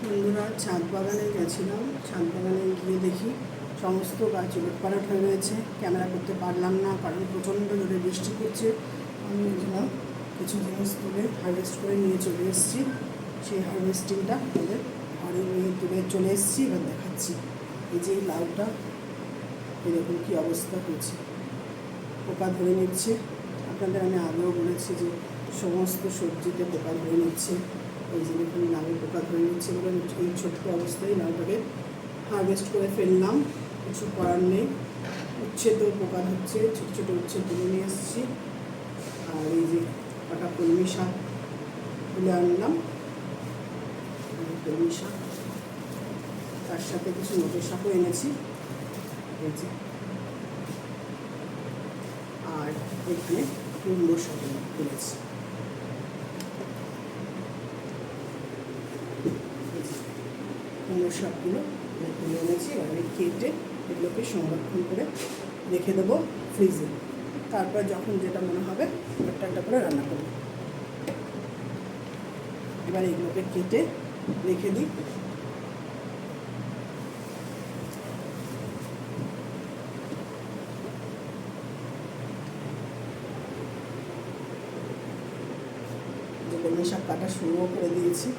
বন্ধুরা, ছাদ বাগানে গেছিলাম। ছাদ বাগানে গিয়ে দেখি সমস্ত গাছ উলটপালট হয়ে রয়েছে। ক্যামেরা করতে পারলাম না, কারণ প্রচণ্ড জোরে বৃষ্টি পড়ছে। আমি ওই জন্য কিছু জিনিস তুলে হারভেস্ট করে নিয়ে চলে এসেছি। সেই হারভেস্টিংটা আমাদের ঘরে নিয়ে তুলে চলে এসেছি। এবার দেখাচ্ছি। এই যে এই লাউটা, এরকম কী অবস্থা হয়েছে, পোকা ধরে নিচ্ছে। আপনাদের আমি আগেও বলেছি যে সমস্ত সবজিতে পোকা ধরে নিচ্ছে। এই যে দেখুন, লাউ পোকা ধরে নিচ্ছে বলে এই ছোট্ট অবস্থায় লাউটাকে হারভেস্ট করে ফেললাম। কিছু করার নেই। উচ্ছে তো পোকা ধরছে, ছোটো ছোটো উচ্ছে তুলে নিয়ে এসেছি। আর এই যে কটা কলমি শাক তুলে আনলাম, কলমি শাক, তার সাথে কিছু নতুন শাকও এনেছি। এই যে, আর এখানে কুমড়ো শাক এনেছি। কুমড়ো শাকগুলো তুলে এনেছি। এবার আমি কেটে এগুলোকে সংরক্ষণ করে রেখে দেবো ফ্রিজে। তারপর যখন যেটা মনে হবে একটা একটা করে রান্না করব। এবার এগুলোকে কেটে রেখে দিই। যে কলমি শাক কাটা শুরুও করে দিয়েছি।